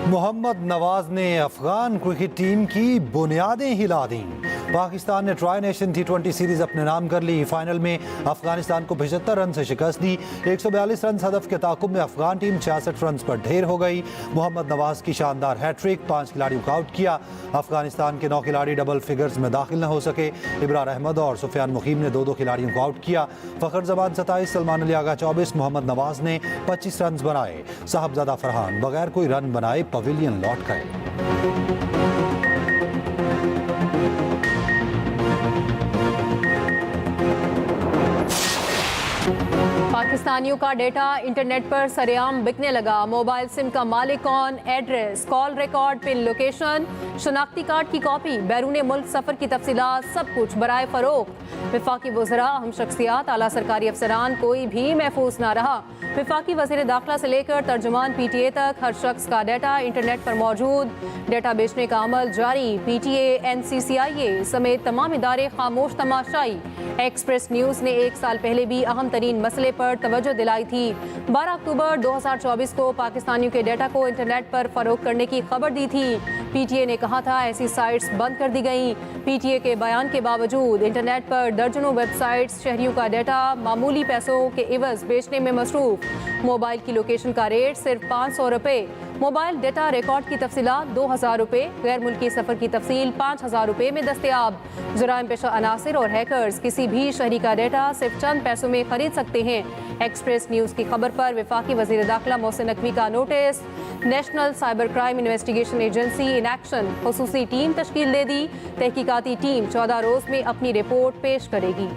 मोहम्मद नवाज ने Afghan cricket team की बुनियादें हिला दी। पाकिस्तान ने ट्राई नेशन T20 सीरीज अपने नाम कर ली। फाइनल में अफगानिस्तान को 75 रन से शिकस्त दी। 142 रन हदफ के ताकुब में अफगान टीम 66 रन पर ढेर हो गई। मोहम्मद नवाज की शानदार हैट्रिक, 5 खिलाड़ियों को आउट किया। अफगानिस्तान के 9 खिलाड़ी डबल फिगर्स में दाखिल न हो सके। इब्रार अहमद और सुफियान मुकीम ने 2-2 खिलाड़ियों को आउट किया। फखर जमान 27, सलमान अली आगा 24, मोहम्मद नवाज ने 25 रन बनाए। साहबजादा फरहान बगैर कोई रन बनाए पवेलियन लौट गए। पाकिस्तानियों का डेटा इंटरनेट पर सरेआम बिकने लगा। मोबाइल सिम का मालिक कौन, address, call record, pin location, शनाख्ती कार्ड की कॉपी, बैरून मुल्क सफर की तफसीलात, सब कुछ बराए फरोख्त। विफाकी वज़रा, अहम शख्सियात, आला सरकारी अफसरान, कोई भी महफूज ना रहा। विफाकी वज़ीर दाखिला से लेकर तर्जुमान PTA तक हर शख्स का डाटा इंटरनेट पर मौजूद। डाटा बेचने का अमल जारी। PTA, NCCIA समेत तमाम इदारे खामोश तमाशाई। एक्सप्रेस न्यूज़ ने 1 साल पहले भी अहम तरीन मसले पर तवज्जो दिलाई थी। 12 अक्टूबर 2024 को पाकिस्तानियों के डाटा को इंटरनेट पर फरोख्त करने की खबर दी थी। PTA ने कहा था ऐसी साइट्स बंद कर दी गई। PTA के बयान के बावजूद इंटरनेट पर दर्जनों वेबसाइट्स शहरियों का डाटा मामूली पैसों के इवज बेचने में मसरूफ। मोबाइल की लोकेशन का रेट सिर्फ 500 रुपये। मोबाइल डेटा रिकॉर्ड की तफसीलात 2000 रुपये। गैर मुल्की सफ़र की तफसील 5000 रुपये में दस्तयाब। जुराइम पेशा अनासिर और हैकर्स किसी भी शहरी का डाटा सिर्फ चंद पैसों में खरीद सकते हैं। एक्सप्रेस न्यूज़ की खबर पर विफाकी वज़ीर दाखिला मोहसिन नकवी का notice. National Cyber Crime Investigation Agency in action खुसूसी टीम तश्कील दे दी। तहकीकाती टीम 14 रोज़ में अपनी रिपोर्ट पेश करेगी।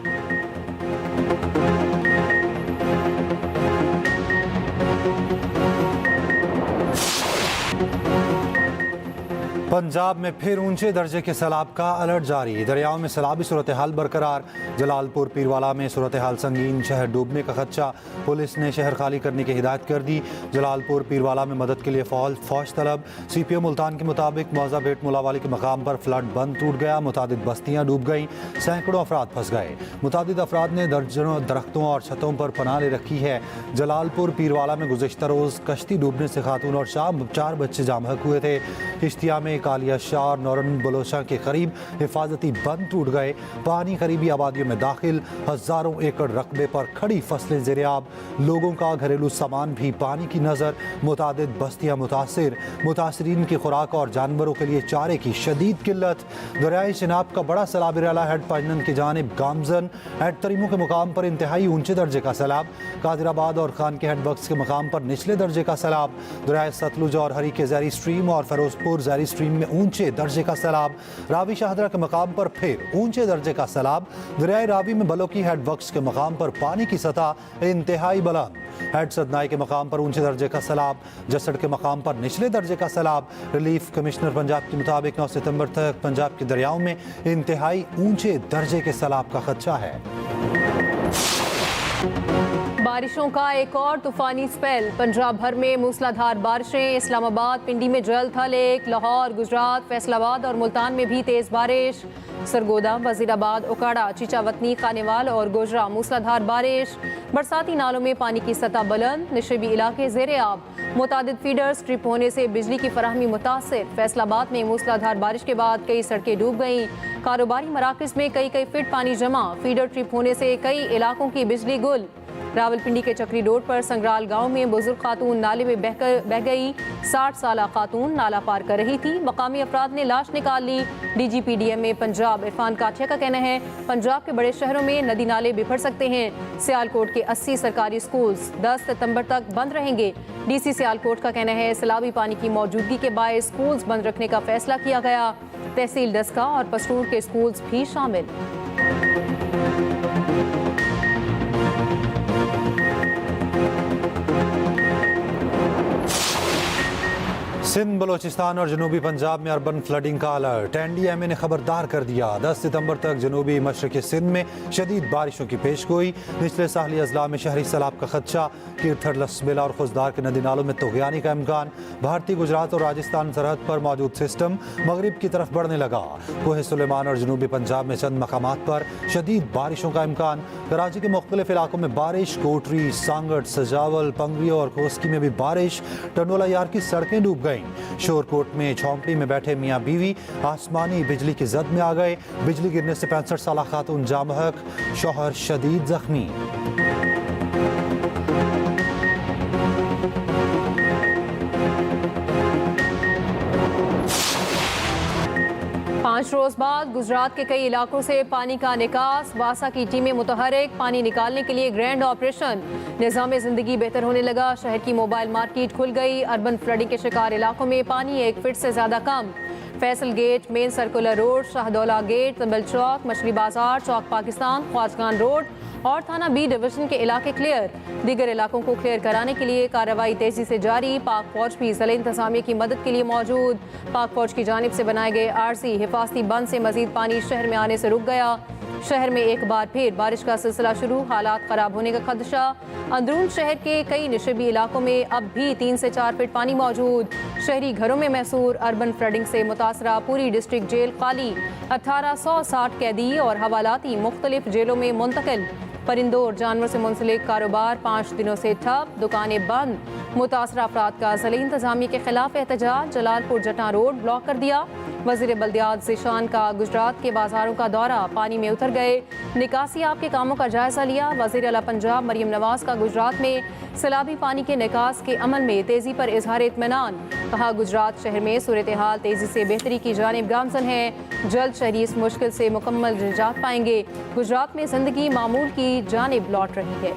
पंजाब में फिर ऊंचे दर्जे के सैलाब का अलर्ट जारी। दरियाओं में सैलाबी सूरत हाल बरकरार। जलालपुर पीरवाला में सूरत हाल संगीन, शहर डूबने का खदशा। पुलिस ने शहर खाली करने की हिदायत कर दी। जलालपुर पीरवाला में मदद के लिए फौज तलब। CPO मुल्तान के मुताबिक मौजा बेट मुलावाली के मकाम पर फ्लड बंद टूट गया। मुतादिद बस्तियाँ डूब गईं, सैकड़ों अफराद फंस गए। मुतादिद अफराद ने दर्जनों दरख्तों और छतों पर पनाह ले रखी है। जलालपुर पीरवाला में गुज़िश्ता रोज़ कश्ती डूबने से खातून और 4 बच्चे जामहक हुए थे। किश्तिया में कालिया शाह और नौरन बलोचा के करीब हिफाजती बंद टूट गए। पानी करीबी आबादियों में दाखिल। हज़ारों एकड़ रकबे पर खड़ी फसलें ज़ेर-ए-आब। लोगों का घरेलू सामान भी पानी की नज़र। मुतादिद बस्तियाँ मुतासिर। मुतासरीन की खुराक और जानवरों के लिए चारे की शदीद किल्लत। दरियाए चिनाब का बड़ा सैलाब इराला हेड पंजन की जानिब गामजन हेड तरीमों के मुकाम पर इंतहाई ऊंचे दर्जे का सैलाब। कादिराबाद और खान के हेड बक्स के मकाम पर निचले दर्जे का सैलाब। दरियाए सतलुज और हरी के ज़ैरी स्ट्रीम और फिरोजपुर ज़ैरी स्ट्रीम में ऊंचे दर्जे का सैलाब। रावी शाहदरा के मकाम पर फिर ऊंचे दर्जे का सैलाब। दरियाए रावी में बलोकी हेड बक्स के मकाम पर पानी की सतह इंतहाई बुलंद। हेड सदनाई के मकाम पर ऊंचे दर्जे का सैलाब। जसड़ के मकाम पर निचले दर्जे का सैलाब। रिलीफ कमिश्नर पंजाब के मुताबिक 9 सितंबर तक पंजाब के दरियाओं में इंतहाई ऊंचे दर्जे के सैलाब का खदशा है। बारिशों का एक और तूफानी स्पेल। पंजाब भर में मूसलाधार बारिशें। इस्लामाबाद, पिंडी में जल थल एक, लाहौर, गुजरात, फैसलाबाद और मुल्तान में भी तेज बारिश। सरगोदा, वजीराबाद, उकाड़ा, चीचावतनी, खानेवाल और गोजरा मूसलाधार बारिश। बरसाती नालों में पानी की सतह बुलंद। निशेबी इलाके ज़ेर-ए-आब। मुतादिद फीडर्स ट्रिप होने से बिजली की फराहमी मुतासिर। फैसलाबाद में मूसलाधार बारिश के बाद कई सड़कें डूब गईं। कारोबारी मराकज़ में कई फीट पानी जमा। फीडर ट्रिप होने से कई इलाकों की बिजली गुल। रावलपिंडी के चक्री रोड पर संगराल गांव में बुजुर्ग खातून नाले में बह गई। 60 साल खातून नाला पार कर रही थी। मकामी अफराद ने लाश निकाल ली। DGP DMA पंजाब इरफान काठिया का कहना है पंजाब के बड़े शहरों में नदी नाले बिखर सकते हैं। सियालकोट के 80 सरकारी स्कूल्स 10 सितंबर तक बंद रहेंगे। DC सियालकोट का कहना है सैलाबी पानी की मौजूदगी के बायस स्कूल्स बंद रखने का फैसला किया गया। तहसील डस्का और पसरूर के स्कूल्स भी शामिल। सिंध, बलोचिस्तान और जनूबी पंजाब में अर्बन फ्लडिंग का अलर्ट। NDMA ने खबरदार कर दिया 10 सितंबर तक जनूबी मशरक़ी सिंध में शदीद बारिशों की पेशगोई। निचले साहली अजला में शहरी सैलाब का खदशा। कीरथर, लसबेला और खुजदार के नदी नालों में तुग़यानी का इम्कान। भारतीय गुजरात और राजस्थान सरहद पर मौजूद सिस्टम मगरिब की तरफ बढ़ने लगा। कोहे सुलेमान और जनूबी पंजाब में चंद मकामात पर शदीद बारिशों का इम्कान। कराची के मुख्तलिफ इलाकों में बारिश। कोटरी, सांगट, सजावल, पंगवी और कोस्की में भी बारिश। टंडोला यार की सड़कें डूब गईं। शोरकोट में झोंपड़ी में बैठे मियां बीवी आसमानी बिजली की जद में आ गए। बिजली गिरने से 65 साल खातून जाम हक, शौहर शदीद जख्मी। 5 रोज बाद गुजरात के कई इलाकों से पानी का निकास, वासा की टीमें मुतहरिक, पानी निकालने के लिए ग्रैंड ऑपरेशन। निज़ाम जिंदगी बेहतर होने लगा, शहर की मोबाइल मार्केट खुल गई। अर्बन फ्लडिंग के शिकार इलाकों में पानी 1 फीट से ज्यादा कम। Faisal gate, main circular road, Shahdaula gate, तंबल चौक, मछली बाजार, चौक पाकिस्तान, ख्वाजगान रोड और थाना बी डिवीजन के इलाके क्लियर। दीगर इलाकों को क्लियर कराने के लिए कार्रवाई तेजी से जारी। पाक फौज भी जिला इंतजामिया की मदद के लिए मौजूद। पाक फौज की जानिब से बनाए गए आरसी हिफाजती बंद से मजीद पानी शहर में आने से रुक गया। शहर में एक बार फिर बारिश का सिलसिला शुरू, हालात खराब होने का खदशा। अंदरून शहर के कई निशबी इलाकों में अब भी 3 से 4 फीट पानी मौजूद। शहरी घरों में महसूर। अर्बन फ्लडिंग से मुतासरा पूरी डिस्ट्रिक्ट जेल खाली। 1860 कैदी और हवालाती मुख्तलिफ जेलों में मुंतकिल। परिंदों और जानवर से मुंसलिक कारोबार 5 दिनों से ठप, दुकानें बंद। मुतासरा अफराद का ज़िला इंतजामिया के खिलाफ एहतजाज, जलालपुर जटा रोड ब्लॉक कर दिया। वज़ीर बल्दियात ज़ीशान का गुजरात के बाजारों का दौरा, पानी में उतर गए, निकासी आप के कामों का जायजा लिया। वज़ीर आला पंजाब मरियम नवाज का गुजरात में सैलाबी पानी के निकास के अमल में तेजी पर इजहार इत्मीनान। कहा गुजरात शहर में सूरत हाल तेजी से बेहतरी की जानिब गामजन है, जल्द शहरी इस मुश्किल से मुकम्मल निजात पाएंगे। गुजरात में जिंदगी मामूल की जानिब लौट रही है।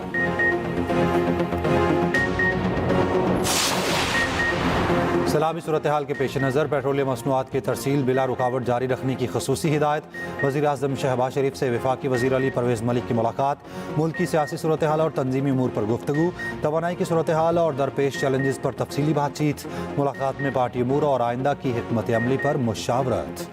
सैलाबी सूरत हाल के पेश नज़र पेट्रोलियम मसनूआत की तरसील बिला रुकावट जारी रखने की खसूसी हिदायत। वज़ीर आज़म शहबाज शरीफ से वफाकी वज़ीर अली परवेज़ मलिक की मुलाकात। मुल्क की सियासी सूरत हाल और तंजीमी उमूर पर गुफ्तगू। तवानाई की सूरत हाल और दरपेश चैलेंजेस पर तफसीली बातचीत। मुलाकात में पार्टी उमूर और आइंदा की हिकमत अमली पर मुशावरत।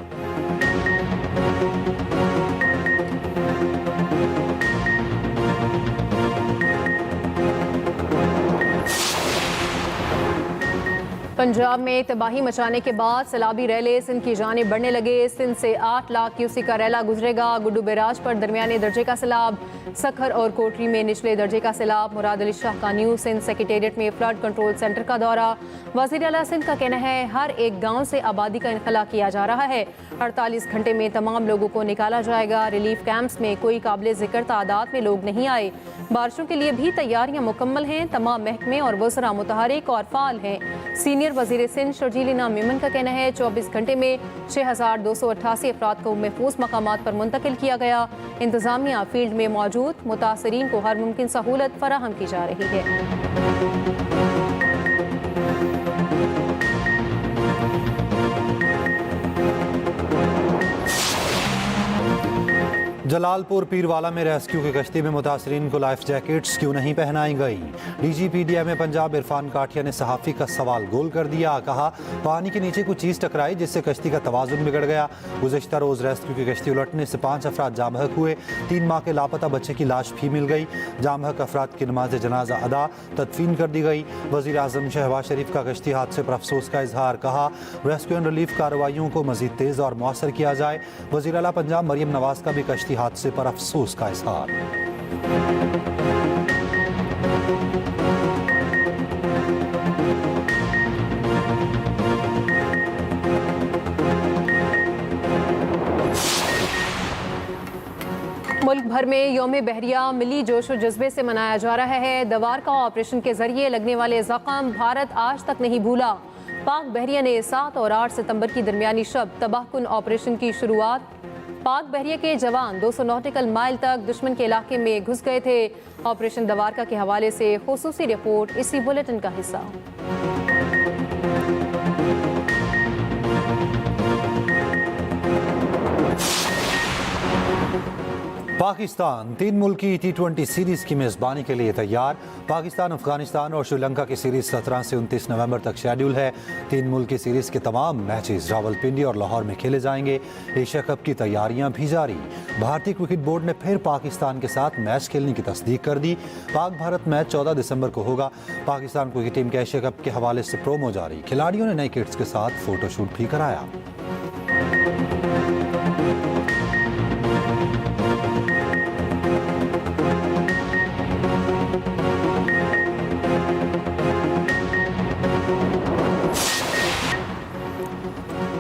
पंजाब में तबाही मचाने के बाद सैलाबी रैले सिंध की जानिब बढ़ने लगे। सिंध से 8 लाख क्यूसी का रैला गुजरेगा। गुड्डू बैराज पर दरमियाने दर्जे का सैलाब। सखर और कोटरी में निचले दर्जे का सैलाब। मुराद अली शाह का न्यू सिंध सेक्रेटेरिएट में फ्लड कंट्रोल सेंटर का दौरा। वज़ीर आला सिंध का कहना है हर एक गाँव से आबादी का इनखला किया जा रहा है। 48 घंटे में तमाम लोगों को निकाला जाएगा। रिलीफ कैंप्स में कोई काबिल जिक्र तादाद में लोग नहीं आए। बारिशों के लिए भी तैयारियां मुकम्मल हैं। तमाम महकमे और वज़रा मुतहरिक और फाल हैं। सीनियर वज़ीर सिंध शर्जील इनाम मेमन का कहना है 24 घंटे में 6288 अफराद को महफूज मकामात पर मुंतकिल किया गया। इंतजामिया फील्ड में मौजूद, मुतासरीन को हर मुमकिन सहूलत फराहम की जा रही है। जलालपुर पीरवाला में रेस्क्यू की कश्ती में मुतासरीन को लाइफ जैकेट्स क्यों नहीं पहनाई गई। DGPDM पंजाब इरफान काठिया ने सहाफ़ी का सवाल गोल कर दिया। कहा पानी के नीचे कुछ चीज़ टकराई जिससे कश्ती का तवाज़ुन बिगड़ गया। गुज़िश्ता रोज़ रेस्क्यू की कश्ती उलटने से 5 अफराद जामहक हुए। 3 माह के लापता बच्चे की लाश भी मिल गई। जामहक अफराद की नमाज जनाजा अदा तदफीन कर दी गई। वज़ीर आज़म शहबाज शरीफ का कश्ती हादसे पर अफसोस का इजहार। कहा रेस्क्यू एंड रिलीफ कार्रवाइयों को मज़ीद तेज़ और मौसर किया जाए। वज़ीर आला पंजाब मरियम नवाज का भी कश्ती हादसे पर अफसोस का इजहार। मुल्क भर में यौम बहरिया मिली जोश और जज्बे से मनाया जा रहा है। दवार का ऑपरेशन के जरिए लगने वाले जख्म भारत आज तक नहीं भूला। पाक बहरिया ने 7 और 8 सितंबर की दरमियानी शब तबाहकुन ऑपरेशन की शुरुआत। पाक बहरिया के जवान 200 नॉटिकल माइल तक दुश्मन के इलाके में घुस गए थे। ऑपरेशन दवारका के हवाले से खुसूसी रिपोर्ट इसी बुलेटिन का हिस्सा। पाकिस्तान 3 मुल्की T20 सीरीज की मेज़बानी के लिए तैयार। पाकिस्तान, अफगानिस्तान और श्रीलंका की सीरीज 17 से 29 नवंबर तक शेड्यूल है। 3 मुल्की सीरीज के तमाम मैचेस रावलपिंडी और लाहौर में खेले जाएंगे। एशिया कप की तैयारियां भी जारी। भारतीय क्रिकेट बोर्ड ने फिर पाकिस्तान के साथ मैच खेलने की तस्दीक कर दी। पाक भारत मैच 14 दिसंबर को होगा। पाकिस्तान क्रिकेट टीम के एशिया कप के हवाले से प्रोमो जारी। खिलाड़ियों ने नई किट्स के साथ फोटोशूट भी कराया।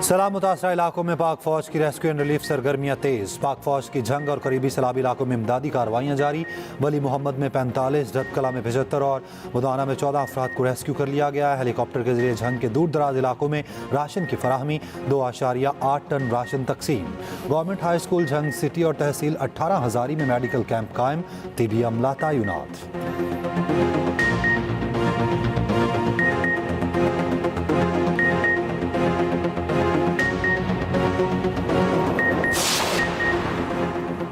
सैलाब मुतासरा इलाकों में पाक फौज की रेस्क्यू एंड रिलीफ सरगर्मियां तेज। पाक फौज की जंग और करीबी सैलाबी इलाकों में इमदादी कार्रवाइयां जारी। वली मोहम्मद में 45, रतकला में 75 और मुदाना में 14 अफराद को रेस्क्यू कर लिया गया है। हेलीकॉप्टर के जरिए जंग के दूर दराज इलाकों में राशन की फराहमी, 2.8 टन राशन तकसीम। गवर्नमेंट हाई स्कूल जंग सिटी और तहसील 18 हजारी में मेडिकल कैंप कायम, तिबी अमला तैनात।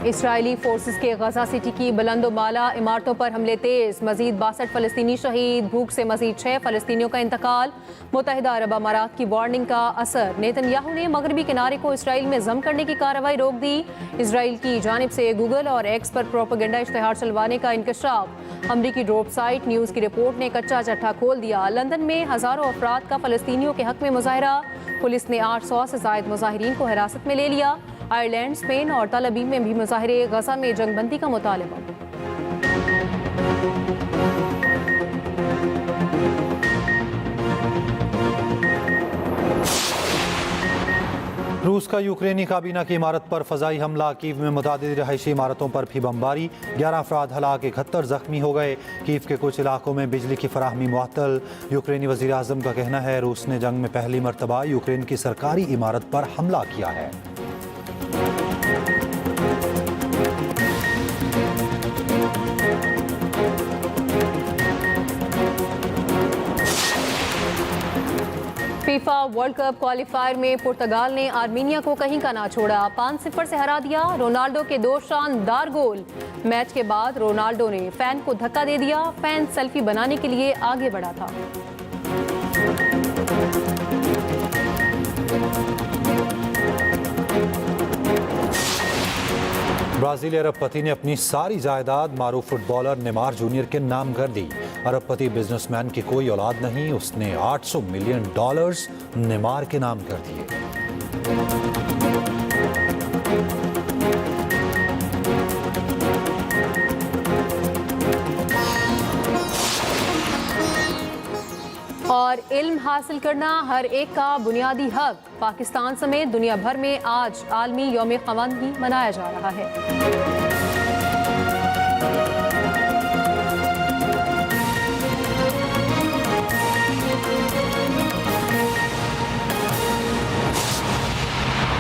इसराइली फोर्सेस के गजा सिटी की बुलंदोबाला इमारतों पर हमले तेज। मजीद 62 फलस्तीनी शहीद, भूख से मजीद 6 फलस्तीनियों का इंतकाल। मुत्तहिदा अरब अमारात की वार्निंग का असर। नेतन्याहू ने मगरबी किनारे को इसराइल में जम करने की कार्रवाई रोक दी। इसराइल की जानिब से गूगल और एक्स पर प्रोपेगेंडा इश्तिहार चलवाने का इंकशाफ। अमरीकी ड्रोप साइट न्यूज़ की रिपोर्ट ने कच्चा चट्टा खोल दिया। लंदन में हजारों अफराद का फलस्तीनियों के हक में मुजाहरा। पुलिस ने 800 से जायद मुजाहिरीन को हिरासत में ले लिया। आयरलैंड, स्पेन और तल अबीब में भी मुजाहिरे। गजा में जंगबंदी का मुतालबा। रूस का यूक्रेनी काबीना की इमारत पर फजाई हमला। कीव में मुतादिद रहायशी इमारतों पर भी बमबारी। 11 अफराद हलाक, 71 जख्मी हो गए। कीव के कुछ इलाकों में बिजली की फराहमी मुअत्तल। यूक्रेनी वज़ीर आज़म का कहना है रूस ने जंग में पहली मरतबा यूक्रेन की सरकारी इमारत पर हमला किया है। फीफा वर्ल्ड कप क्वालिफायर में पुर्तगाल ने आर्मीनिया को कहीं का ना छोड़ा। 5-0 से हरा दिया। रोनाल्डो के 2 शानदार गोल। मैच के बाद रोनाल्डो ने फैन को धक्का दे दिया। फैन सेल्फी बनाने के लिए आगे बढ़ा था। ब्राजीली अरबपति ने अपनी सारी जायदाद मारूफ फुटबॉलर नेमार जूनियर के नाम कर दी। अरबपति बिजनेसमैन की कोई औलाद नहीं, उसने $800 मिलियन नेमार के नाम कर दिए। और इल्म हासिल करना हर एक का बुनियादी हक। पाकिस्तान समेत दुनिया भर में आज आलमी यौम ख़वानीन मनाया जा रहा है।